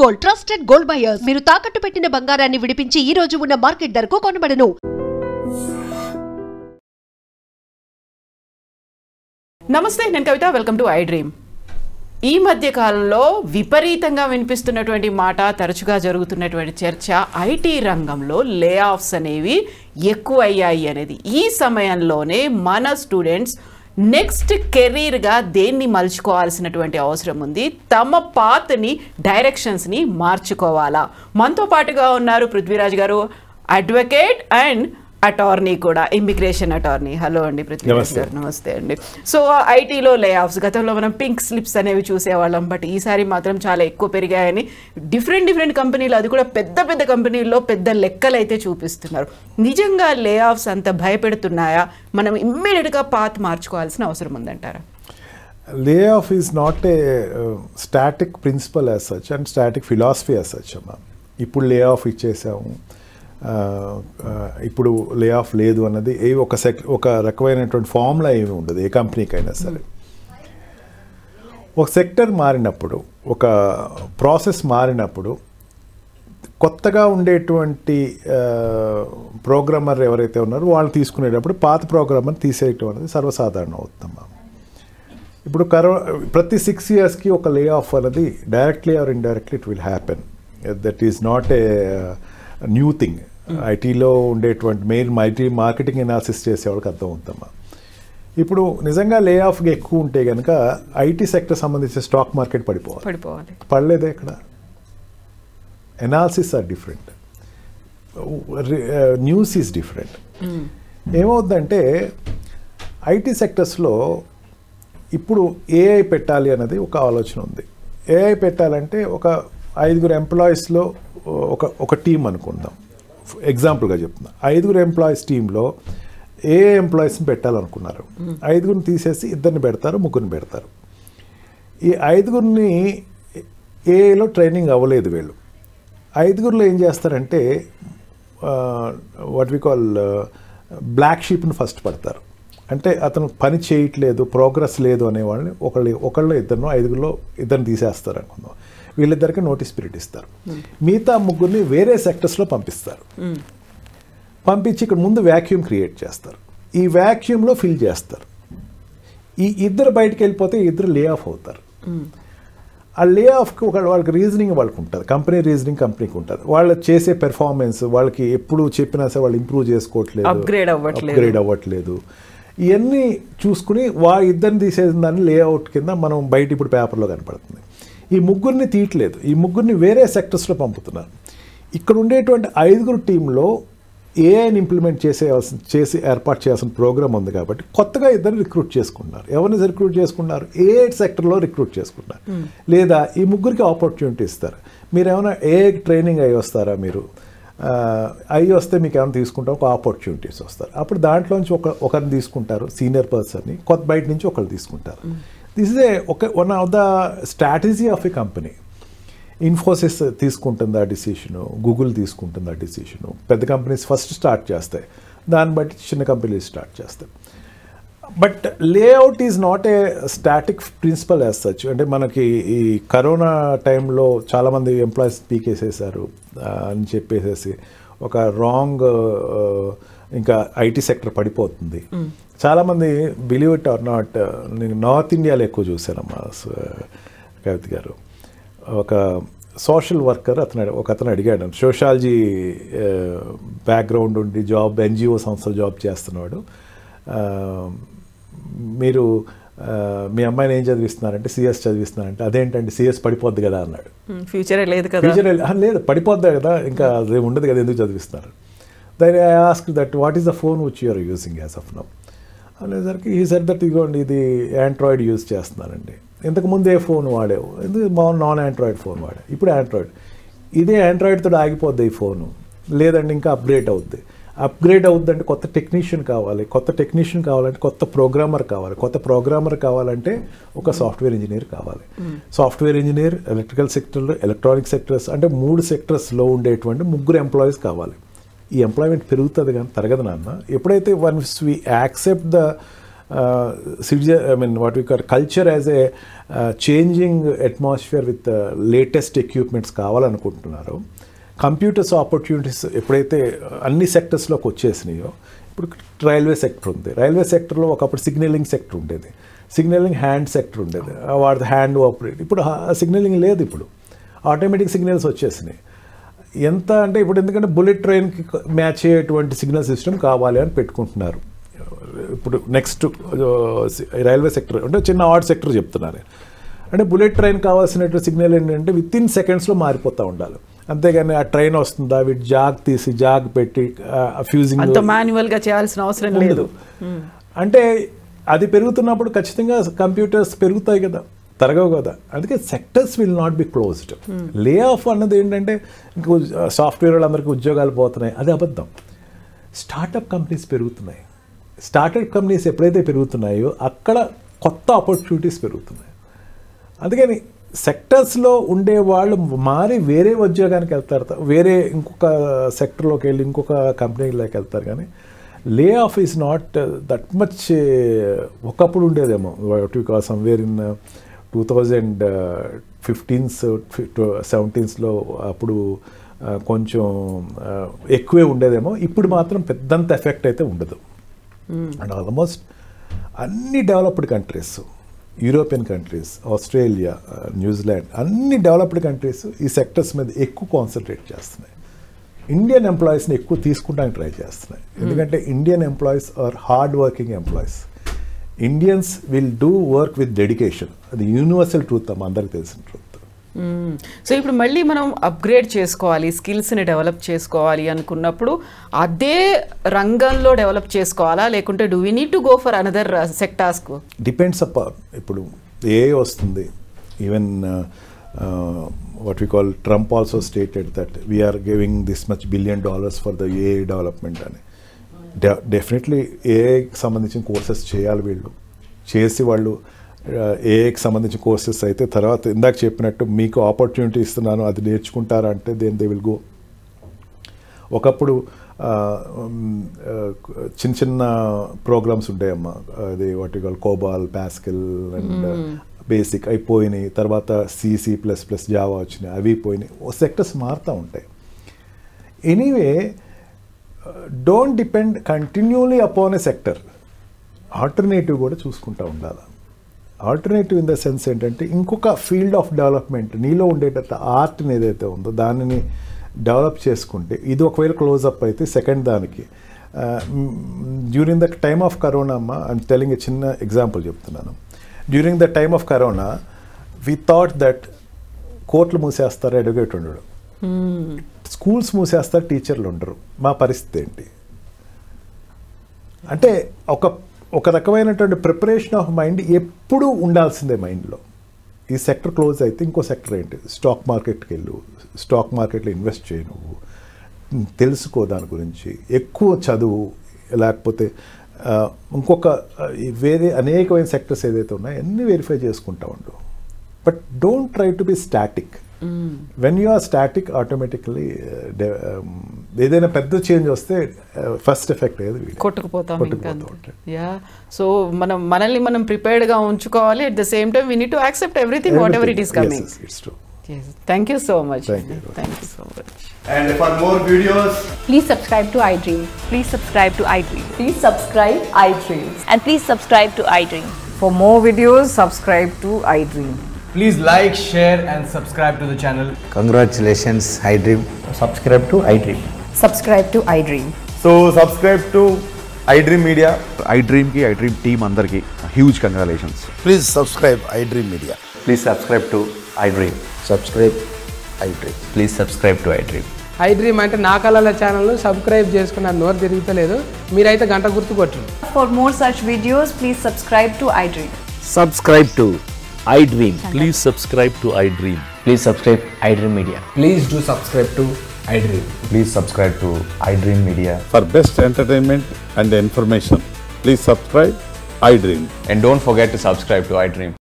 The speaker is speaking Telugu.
Gold trusted gold buyers. మీరు తాకట్టు పెట్టిన బంగారాన్ని విడిపించి ఈ రోజు ఉన్న మార్కెట్ ధరకు కొనబడను. నమస్తే, నేను Kavitha. Welcome to I Dream. ఈ మధ్య కాలంలో విపరీతంగా వినిపిస్తున్నటువంటి మాట, తరచుగా జరుగుతున్నటువంటి చర్చ, ఐటీ రంగంలో లే ఆఫ్స్ అనేవి ఎక్కువయ్యాయి అనేది. ఈ సమయంలోనే మన స్టూడెంట్స్ నెక్స్ట్ కెరీర్గా దేన్ని మలుచుకోవాల్సినటువంటి అవసరం ఉంది. తమ పాత్ని, డైరెక్షన్స్ని మార్చుకోవాలా? మనతో పాటుగా ఉన్నారు పృథ్వీరాజ్ గారు, అడ్వకేట్ అండ్ అటార్నీ కూడా, ఇమిగ్రేషన్ అటార్నీ. హలో అండి పృథ్వీరాజ్ గారు. నమస్తే అండి. సో ఐటీలో లే ఆఫ్స్, గతంలో మనం పింక్ స్లిప్స్ అనేవి చూసేవాళ్ళం, బట్ ఈసారి మాత్రం చాలా ఎక్కువ పెరిగాయని డిఫరెంట్ కంపెనీలు, అది కూడా పెద్ద కంపెనీల్లో పెద్ద లెక్కలు అయితే చూపిస్తున్నారు. నిజంగా లే ఆఫ్స్ అంత భయపెడుతున్నాయా? మనం ఇమ్మీడియట్గా పాత్ మార్చుకోవాల్సిన అవసరం ఉందంటారా? Lay off is not a static principle as such and static philosophy as such అమ్మా. ఇప్పుడు లే ఆఫ్ ఇచ్చేసాము, ఇప్పుడు లే ఆఫ్ లేదు అన్నది ఒక రకమైనటువంటి ఫార్ములా ఏమి ఉండదు ఏ కంపెనీకైనా సరే. ఒక సెక్టర్ మారినప్పుడు, ఒక ప్రాసెస్ మారినప్పుడు, కొత్తగా ఉండేటువంటి ప్రోగ్రామర్ ఎవరైతే ఉన్నారో వాళ్ళు తీసుకునేటప్పుడు పాత ప్రోగ్రామర్ తీసేయటం అనేది సర్వసాధారణం అవుతుందమ్మా. ఇప్పుడు ప్రతి 6 yearsకి ఒక లే ఆఫ్ అనేది directly or indirectly it will happen. That is not a new thing. ఐటీలో ఉండేటువంటి మెయిన్ మార్కెటింగ్ ఎనాలిసిస్ చేసేవాళ్ళకి అర్థం అవుతామా. ఇప్పుడు నిజంగా లే ఆఫ్గా ఎక్కువ ఉంటే కనుక ఐటీ సెక్టర్ సంబంధించిన స్టాక్ మార్కెట్ పడిపోవాలి. పడలేదే ఇక్కడ. Analysis are different, news is different. ఏమవుతుందంటే ఐటీ సెక్టర్స్లో ఇప్పుడు ఏఐ పెట్టాలి అన్నది ఒక ఆలోచన ఉంది. ఏఐ పెట్టాలంటే ఒక 5 ఎంప్లాయీస్లో ఒక టీం అనుకుందాం. ఎగ్జాంపుల్గా చెప్తున్నా, 5 ఎంప్లాయీస్ టీంలో ఏ ఎంప్లాయీస్ని పెట్టాలనుకున్నారు. 5 తీసేసి 2 పెడతారు, 3 పెడతారు. ఈ 5 ఏఐలో ట్రైనింగ్ అవ్వలేదు వీళ్ళు. 5 ఏం చేస్తారంటే వాట్ వి కాల్ బ్లాక్ షీప్ని ఫస్ట్ పడతారు. అంటే అతను పని చేయట్లేదు, ప్రోగ్రెస్ లేదు అనే వాళ్ళని ఒకళ్ళు 5 తీసేస్తారు అనుకుందాం. వీళ్ళిద్దరికి నోటీస్ పీరియడ్ ఇస్తారు. మిగతా 3 వేరే సెక్టర్స్లో పంపిస్తారు. పంపించి ఇక్కడ ముందు వ్యాక్యూమ్ క్రియేట్ చేస్తారు. ఈ వ్యాక్యూమ్లో ఫిల్ చేస్తారు. ఈ 2 బయటకు వెళ్ళిపోతే 2 లే ఆఫ్ అవుతారు. ఆ లే ఆఫ్కి వాళ్ళకి రీజనింగ్ వాళ్ళకి ఉంటుంది, కంపెనీ రీజనింగ్ కంపెనీకి ఉంటుంది. వాళ్ళు చేసే పెర్ఫార్మెన్స్, వాళ్ళకి ఎప్పుడు చెప్పినా సరే వాళ్ళు ఇంప్రూవ్ చేసుకోవట్లేదు, అప్గ్రేడ్ అవ్వట్లేదు. ఇవన్నీ చూసుకుని 2 తీసేసిన దాన్ని లేఅవుట్ కింద మనం బయట ఇప్పుడు పేపర్లో కనపడుతుంది. ఈ 3 తీయట్లేదు, ఈ 3 వేరే సెక్టర్స్లో పంపుతున్నారు. ఇక్కడ ఉండేటువంటి 5 టీంలో ఏఐని ఇంప్లిమెంట్ చేసి ఏర్పాటు చేయాల్సిన ప్రోగ్రామ్ ఉంది కాబట్టి కొత్తగా 2 రిక్రూట్ చేసుకున్నారు. ఎవరిని రిక్రూట్ చేసుకున్నారు? ఏఐ సెక్టర్లో రిక్రూట్ చేసుకున్నారు. లేదా ఈ 3కి ఆపర్చునిటీ ఇస్తారు. మీరు ఏమైనా ఏఐ ట్రైనింగ్ అయ్యి వస్తారా? మీరు అయ్యి వస్తే మీకు ఏమైనా తీసుకుంటారు, ఒక ఆపర్చునిటీస్ వస్తారు. అప్పుడు దాంట్లోంచి ఒకరిని తీసుకుంటారు, సీనియర్ పర్సన్ని. కొత్త బయట నుంచి ఒకరు తీసుకుంటారు. This is one of the strategy of a company. Infosys తీసుకుంటుందా డిసిషను, గూగుల్ తీసుకుంటుందా డిసిషను. పెద్ద కంపెనీస్ ఫస్ట్ స్టార్ట్ చేస్తాయి, దాన్ని బట్టి చిన్న కంపెనీస్ స్టార్ట్ చేస్తాయి. But layout is not a static principle as such. అంటే మనకి ఈ కరోనా టైంలో చాలామంది ఎంప్లాయీస్ పీకేసేసారు అని చెప్పేసి ఒక రాంగ్, ఇంకా ఐటీ సెక్టర్ పడిపోతుంది. చాలామంది బిలీవ్ ఇట్ ఆర్ నాట్, నేను నార్త్ ఇండియాలో ఎక్కువ చూశానమ్మా కవిత గారు. ఒక సోషల్ వర్కర్ అతను అడిగాడు, సోషాలజీ బ్యాక్గ్రౌండ్ ఉండి ఎన్జిఓ సంస్థలు జాబ్ చేస్తున్నాడు. మీరు మీ అమ్మాయిని ఏం చదివిస్తున్నారంటే సిఎస్ చదివిస్తున్నారంటే, అదేంటంటే సిఎస్ పడిపోద్ది కదా అన్నాడు. ఫ్యూచర్ లేదు కదా. లేదు, పడిపోద్ది కదా, ఇంకా అది ఉండదు కదా, ఎందుకు చదివిస్తున్నారు? Then I ask that what is the phone which you are using as of now అనేసరికి ఈ సెడ్ దట్ ఇదిగోండి ఇది ఆండ్రాయిడ్ యూజ్ చేస్తున్నానండి. ఇంతకుముందు ఏ ఫోన్ వాడేవు? ఎందుకు నాన్ ఆండ్రాయిడ్ ఫోన్ వాడే, ఇప్పుడు ఆండ్రాయిడ్. ఇదే ఆండ్రాయిడ్తో ఆగిపోద్ది ఈ ఫోను, లేదండి ఇంకా అప్గ్రేడ్ అవుద్ది. అప్గ్రేడ్ అవుద్దంటే కొత్త టెక్నీషియన్ కావాలి, కొత్త ప్రోగ్రామర్ కావాలంటే ఒక సాఫ్ట్వేర్ ఇంజనీర్ కావాలి. సాఫ్ట్వేర్ ఇంజనీర్, ఎలక్ట్రికల్ సెక్టర్లో, ఎలక్ట్రానిక్ సెక్టర్స్ అంటే 3 సెక్టర్స్లో ఉండేటువంటి 3 ఎంప్లాయీస్ కావాలి. ఈ ఎంప్లాయ్మెంట్ పెరుగుతుంది కానీ తరగదు నాన్న. ఎప్పుడైతే once we accept the what we call culture as a changing atmosphere with latest equipments కావాలనుకుంటున్నారు. కంప్యూటర్స్ ఆపర్చునిటీస్ ఎప్పుడైతే అన్ని సెక్టర్స్లోకి వచ్చేసినాయో, ఇప్పుడు రైల్వే సెక్టర్ ఉంది. రైల్వే సెక్టర్లో ఒకప్పుడు సిగ్నలింగ్ సెక్టర్ ఉండేది, సిగ్నలింగ్ హ్యాండ్ సెక్టర్ ఉండేది, వాడి హ్యాండ్ ఆపరేట్. ఇప్పుడు సిగ్నలింగ్ లేదు, ఇప్పుడు ఆటోమేటిక్ సిగ్నల్స్ వచ్చేసినాయి. ఎంత అంటే ఇప్పుడు ఎందుకంటే బుల్లెట్ ట్రైన్కి మ్యాచ్ అయ్యేటువంటి సిగ్నల్ సిస్టమ్ కావాలి అని పెట్టుకుంటున్నారు. ఇప్పుడు నెక్స్ట్ రైల్వే సెక్టర్ అంటే చిన్న ఆర్ట్ సెక్టర్ చెప్తున్నారు. అంటే బుల్లెట్ ట్రైన్ కావాల్సినటువంటి సిగ్నల్ ఏంటంటే విత్ ఇన్ సెకండ్స్లో మారిపోతూ ఉండాలి. అంతేగాని ఆ ట్రైన్ వస్తుందా వీటి జాగ్ తీసి జాగ్ పెట్టి ఫ్యూజింగ్ అంత మాన్యువల్గా చేయాల్సిన అవసరం లేదు. అంటే అది పెరుగుతున్నప్పుడు ఖచ్చితంగా కంప్యూటర్స్ పెరుగుతాయి కదా, తరగవు కదా. అందుకే sectors will not be closed. Lay off అన్నది ఏంటంటే ఇంకో సాఫ్ట్వేర్ వాళ్ళందరికీ ఉద్యోగాలు పోతున్నాయి, అది అబద్ధం. స్టార్టప్ కంపెనీస్ పెరుగుతున్నాయి. స్టార్టప్ కంపెనీస్ ఎప్పుడైతే పెరుగుతున్నాయో అక్కడ కొత్త ఆపర్చునిటీస్ పెరుగుతున్నాయి. అందుకని సెక్టర్స్లో ఉండే వాళ్ళు మారి వేరే ఉద్యోగానికి వెళ్తారు, వేరే ఇంకొక సెక్టర్లోకి వెళ్ళి ఇంకొక కంపెనీలోకి వెళ్తారు. కానీ లే off is not that much. ఒకప్పుడు ఉండేదేమో సమ్వేర్ ఇన్ 2015s 17sలో అప్పుడు కొంచెం ఎక్కువే ఉండేదేమో. ఇప్పుడు మాత్రం పెద్దంత ఎఫెక్ట్ అయితే ఉండదు. అండ్ ఆల్మోస్ట్ అన్ని developed countries, European countries, Australia, New Zealand, అన్ని డెవలప్డ్ కంట్రీస్ ఈ సెక్టర్స్ మీద ఎక్కువ కాన్సన్ట్రేట్ చేస్తున్నాయి. ఇండియన్ ఎంప్లాయీస్ని ఎక్కువ తీసుకుంటానికి ట్రై చేస్తున్నాయి. ఎందుకంటే Indian employees are hard working employees. Indians will do work with dedication. అది యూనివర్సల్ ట్రూత్, అమ్మ అందరికి తెలిసిన ట్రూత్. సో ఇప్పుడు మళ్ళీ మనం అప్గ్రేడ్ చేసుకోవాలి, స్కిల్స్ని డెవలప్ చేసుకోవాలి అనుకున్నప్పుడు అదే రంగంలో డెవలప్ చేసుకోవాలా, లేకుంటే do we need to go for another sectors? Depends upon. ఇప్పుడు ఏఐ వస్తుంది. Even what we call Trump also stated that we are giving this much $1 billion for the AI development అని. డెఫినెట్లీ ఏఐకి సంబంధించిన కోర్సెస్ చేయాలి వీళ్ళు. చేసి వాళ్ళు ఏఐకి సంబంధించిన కోర్సెస్ అయితే తర్వాత ఇందాక చెప్పినట్టు మీకు ఆపర్చునిటీ ఇస్తున్నాను, అది నేర్చుకుంటారా అంటే దెన్ దే విల్ గో. ఒకప్పుడు చిన్న చిన్న ప్రోగ్రామ్స్ ఉండేయమ్మా, అది what you call కోబాల్, pascal and basic అయిపోయినాయి. తర్వాత C++, జావా వచ్చినాయి, అవి పోయినాయి. సెక్టర్స్ మారుతూ ఉంటాయి. Anyway don't depend continually upon a sector. Alternative కూడా చూసుకుంటూ ఉండాలి. ఆల్టర్నేటివ్ ఇన్ ద సెన్స్ ఏంటంటే ఇంకొక ఫీల్డ్ ఆఫ్ డెవలప్మెంట్, నీలో ఉండేటట్టు ఆర్ట్ని ఏదైతే ఉందో దానిని డెవలప్ చేసుకుంటే, ఇది ఒకవేళ క్లోజప్ అయితే సెకండ్ దానికి. During the time of corona అమ్మ, ఐమ్ టెలింగ్ ఏ చిన్న ఎగ్జాంపుల్ చెప్తున్నాను. During the time of corona we thought that కోర్టులు మూసేస్తారు, ఎడ్యుకేట్ ఉండడు, స్కూల్స్ మూసేస్తారు, టీచర్లు ఉండరు. మా పరిస్థితి ఏంటి అంటే ఒక రకమైనటువంటి ప్రిపరేషన్ ఆఫ్ మైండ్ ఎప్పుడూ ఉండాల్సిందే మైండ్లో. ఈ సెక్టర్ క్లోజ్ అయితే ఇంకో సెక్టర్ ఏంటి, స్టాక్ మార్కెట్కి వెళ్ళు, స్టాక్ మార్కెట్లో ఇన్వెస్ట్ చేయి, నువ్వు తెలుసుకో దాని గురించి, ఎక్కువ చదువు, లేకపోతే ఇంకొక వేరే అనేకమైన సెక్టర్స్ ఏదైతే ఉన్నాయో అన్నీ వెరిఫై చేసుకుంటా ఉండు. But don't try to be static. When you are static automatically ఏదైనా పెద్ద చేంజ్ వస్తే ఫస్ట్ ఎఫెక్ట్ ఏది కొట్టుకుపోతాం. సో మనల్ని మనం ప్రిపేర్డ్గా ఉంచుకోవాలి. At the same time we need to accept everything what ever it is coming. Thank you so much. Thank you so much. And for more videos, please subscribe to iDream. Please subscribe to iDream. Please subscribe iDream. And please subscribe to iDream. For more videos, subscribe to iDream. please like, share and subscribe to the channel. Congratulations, iDream. Subscribe to iDream. Subscribe to iDream. So subscribe to iDream Media. iDream ki iDream team andarki huge congratulations. Please subscribe iDream Media. Please subscribe to iDream. Subscribe iDream. Please subscribe to iDream. iDream అంటే నా కళల ఛానల్ను సబ్స్క్రైబ్ చేసుకున్న నోరు తిరుగుతలేదు, మీరైతే గంట గుర్తు కొట్టండి. For more such videos, please subscribe to iDream. Subscribe to iDream. Please subscribe to iDream. Please subscribe iDream Media. Please do subscribe to iDream. Please subscribe to iDream Media. For best entertainment and information, please subscribe iDream. And don't forget to subscribe to iDream.